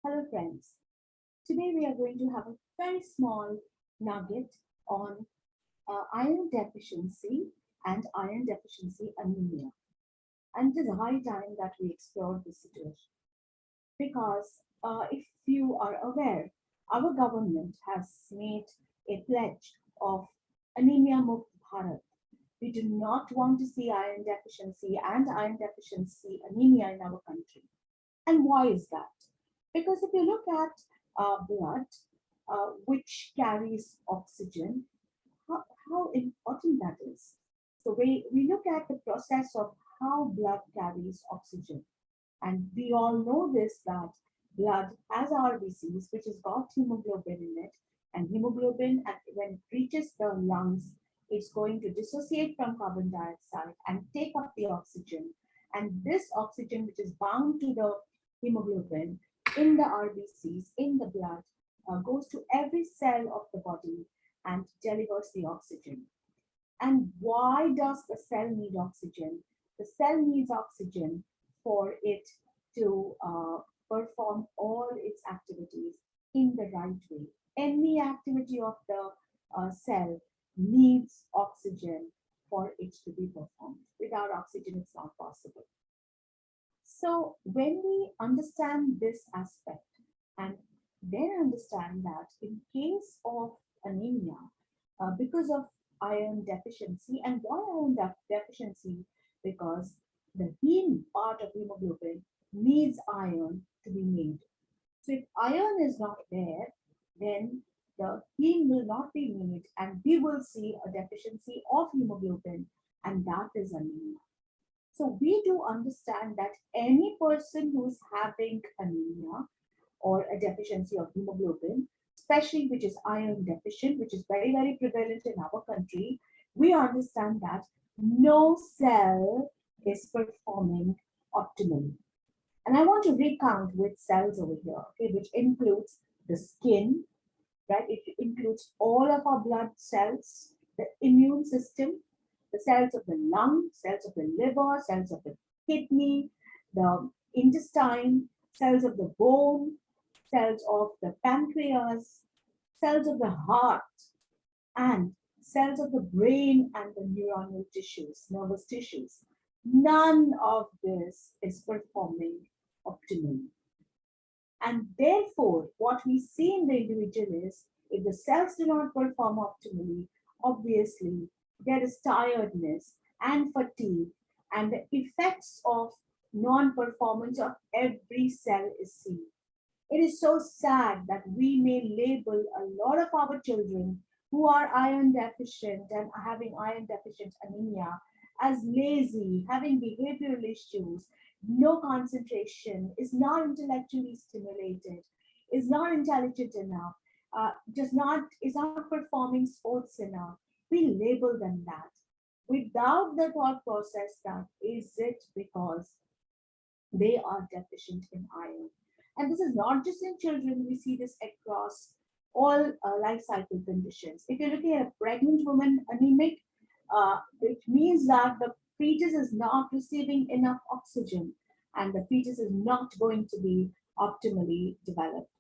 Hello friends, today we are going to have a very small nugget on iron deficiency and iron deficiency anemia. And it is high time that we explore this situation because if you are aware, our government has made a pledge of anemia mukt Bharat. We do not want to see iron deficiency and iron deficiency anemia in our country. And why is that? Because if you look at blood, which carries oxygen, how important that is. So we look at the process of how blood carries oxygen. And we all know this that blood has RBCs, which has got hemoglobin in it. And hemoglobin, when it reaches the lungs, it's going to dissociate from carbon dioxide and take up the oxygen. And this oxygen, which is bound to the hemoglobin in the RBCs, in the blood, goes to every cell of the body and delivers the oxygen. And why does the cell need oxygen? The cell needs oxygen for it to perform all its activities in the right way. Any activity of the cell needs oxygen for it to be performed. Without oxygen, it's not possible. So when we understand this aspect and then understand that in case of anemia, because of iron deficiency, and why iron deficiency? Because the heme part of hemoglobin needs iron to be made. So if iron is not there, then the heme will not be made, and we will see a deficiency of hemoglobin, and that is anemia. So we do understand that any person who is having anemia or a deficiency of hemoglobin, especially which is iron deficient, which is very, very prevalent in our country, we understand that no cell is performing optimally. And I want to recount which cells over here, okay, which includes the skin, right? It includes all of our blood cells, the immune system, the cells of the lung, cells of the liver, cells of the kidney, the intestine, cells of the bone, cells of the pancreas, cells of the heart, and cells of the brain and the neuronal tissues, nervous tissues. None of this is performing optimally. And therefore, what we see in the individual is if the cells do not perform optimally, obviously there is tiredness and fatigue, and the effects of non performance of every cell is seen. It is so sad that we may label a lot of our children who are iron deficient and having iron deficient anemia as lazy, having behavioral issues, no concentration, is not intellectually stimulated, is not intelligent enough, is not performing sports enough. We label them that without the thought process that is it because they are deficient in iron. And this is not just in children, we see this across all life cycle conditions. If you're looking at a pregnant woman anemic, it means that the fetus is not receiving enough oxygen and the fetus is not going to be optimally developed.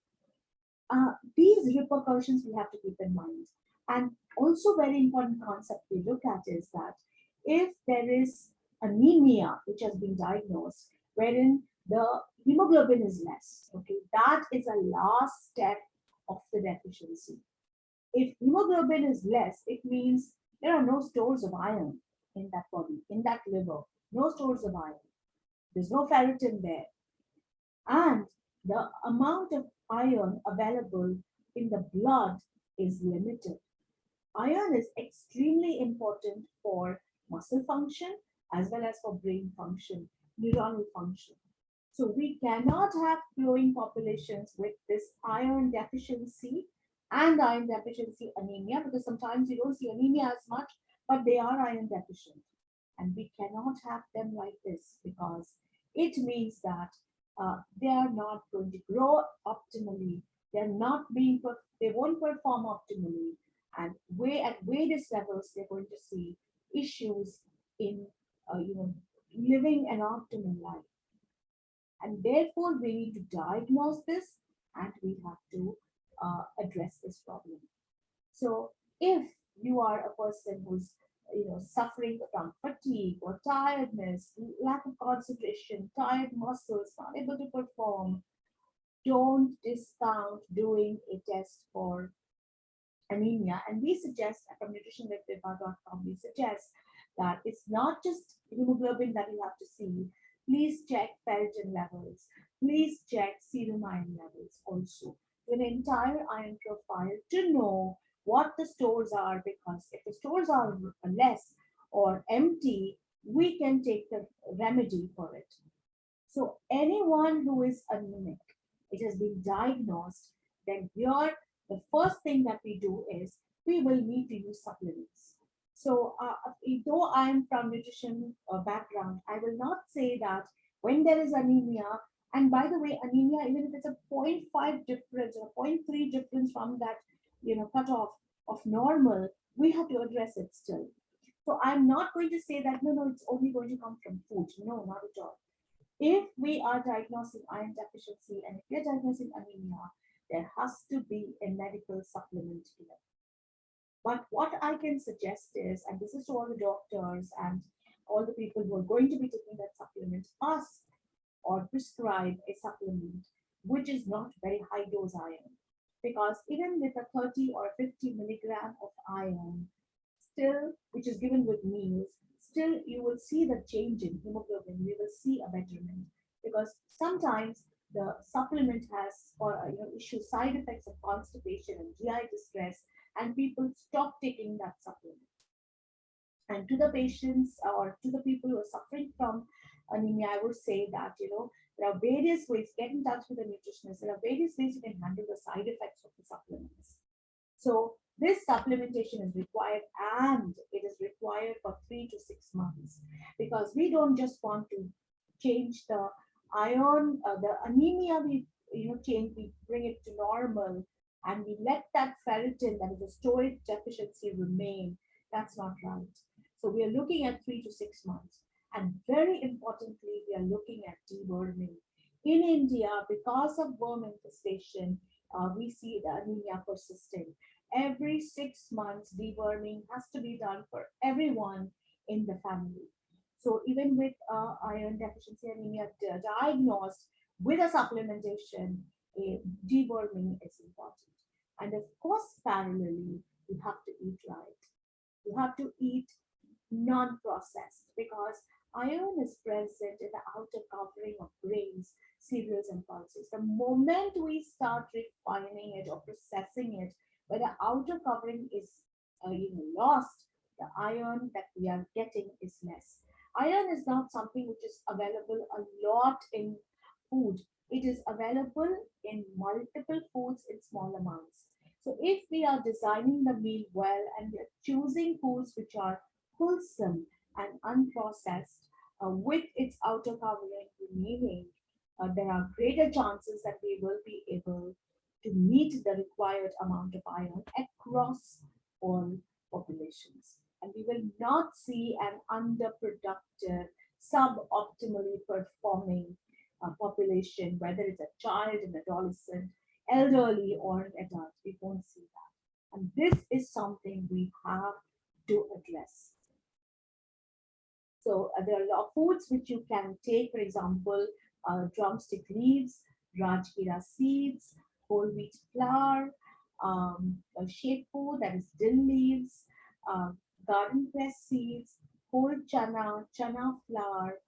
These repercussions we have to keep in mind. And also very important concept we look at is that if there is anemia which has been diagnosed, wherein the hemoglobin is less, okay, that is a last step of the deficiency. If hemoglobin is less, it means there are no stores of iron in that body, in that liver, no stores of iron. There's no ferritin there. And the amount of iron available in the blood is limited. Iron is extremely important for muscle function as well as for brain function, neuronal function. So we cannot have growing populations with this iron deficiency and iron deficiency anemia because sometimes you don't see anemia as much, but they are iron deficient. And we cannot have them like this because it means that they are not going to grow optimally. They're not being, they won't perform optimally. And at various levels, they're going to see issues in, living an optimal life. And therefore, we need to diagnose this and we have to address this problem. So if you are a person who's suffering from fatigue or tiredness, lack of concentration, tired muscles, not able to perform, don't discount doing a test for anemia. And we suggest from nutritionwithviva.com, we suggest that it's not just hemoglobin that you have to see. Please check ferritin levels. Please check serum iron levels also. An entire iron profile to know what the stores are, because if the stores are less or empty, we can take the remedy for it. So anyone who is anemic, it has been diagnosed, then here the first thing that we do is we will need to use supplements. So though I am from nutrition background, I will not say that when there is anemia, and by the way, anemia, even if it's a zero point 0.5 difference or 0.3 difference from that, cutoff of normal, we have to address it still. So I'm not going to say that, no, it's only going to come from food. No, not at all. If we are diagnosing iron deficiency and if we are diagnosing anemia, there has to be a medical supplement here. But what I can suggest is, and this is to all the doctors and all the people who are going to be taking that supplement, ask or prescribe a supplement which is not very high dose iron. Because even with a 30 or 50 milligram of iron, still, which is given with meals, still you will see the change in hemoglobin. You will see a betterment, because sometimes the supplement has or issue side effects of constipation and GI distress, and people stop taking that supplement. And to the patients or to the people who are suffering from anemia, I would say that there are various ways. Get in touch with a nutritionist. There are various ways you can handle the side effects of the supplements. So this supplementation is required, and it is required for 3 to 6 months, because we don't just want to change the iron, the anemia. We change, we bring it to normal, and we let that ferritin, that is a storage deficiency, remain. That's not right. So we are looking at 3 to 6 months, and very importantly, we are looking at deworming. In India, because of worm infestation, we see the anemia persisting. Every 6 months, deworming has to be done for everyone in the family. So even with iron deficiency anemia diagnosed with a supplementation, deworming is important. And of course, parallelly, you have to eat right. You have to eat non-processed, because iron is present in the outer covering of grains, cereals, and pulses. The moment we start refining it or processing it, where the outer covering is lost, the iron that we are getting is less. Iron is not something which is available a lot in food. It is available in multiple foods in small amounts. So if we are designing the meal well and we are choosing foods which are wholesome and unprocessed, with its outer covering remaining, there are greater chances that we will be able to meet the required amount of iron across all populations. And we will not see an underproductive, suboptimally performing population, whether it's a child, an adolescent, elderly, or an adult. We won't see that. And this is something we have to address. So there are a lot of foods which you can take, for example, drumstick leaves, rajgira seeds, whole wheat flour, shepu, that is dill leaves, garden press seeds, whole chana, chana flour.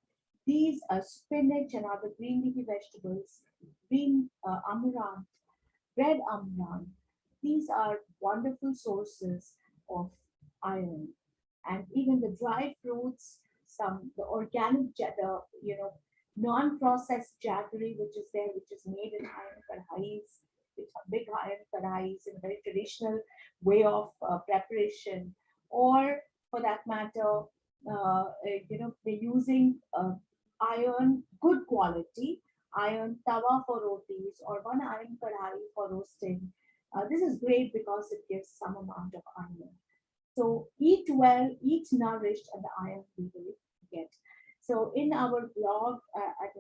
These are spinach and other green leafy vegetables, green amaranth, red amaranth. These are wonderful sources of iron. And even the dry fruits, some the organic, non-processed jaggery, which is there, which is made in iron kadhais, which are big iron kadhais in a very traditional way of preparation, or for that matter, they're using iron, good quality iron tawa for rotis or one iron kadhai for roasting. This is great because it gives some amount of iron. So eat well, eat nourished, and the iron we will get. So in our blog at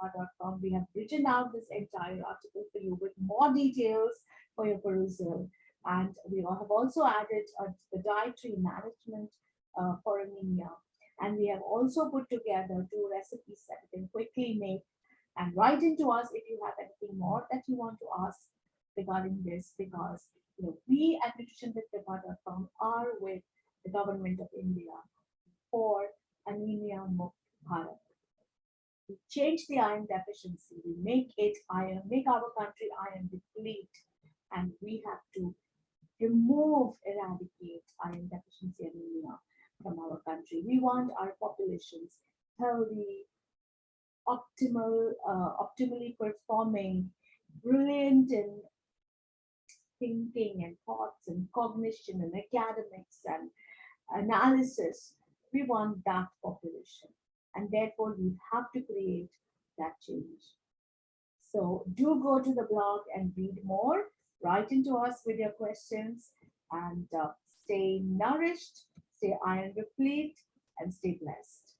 www.deppa.com. We have written out this entire article for you with more details for your perusal. And we have also added the dietary management for anemia. And we have also put together 2 recipes that you can quickly make and write into us if you have anything more that you want to ask regarding this, because we at nutritionwithpeppa.com are with the government of India for anemia mukt Bharat. We change the iron deficiency, we make our country iron deplete, and we have to eradicate iron deficiency anemia from our country. We want our populations healthy, optimally performing, brilliant in thinking and thoughts and cognition and academics and analysis. We want that population. And therefore, we have to create that change. So do go to the blog and read more. Write into us with your questions and stay nourished, stay iron replete, and stay blessed.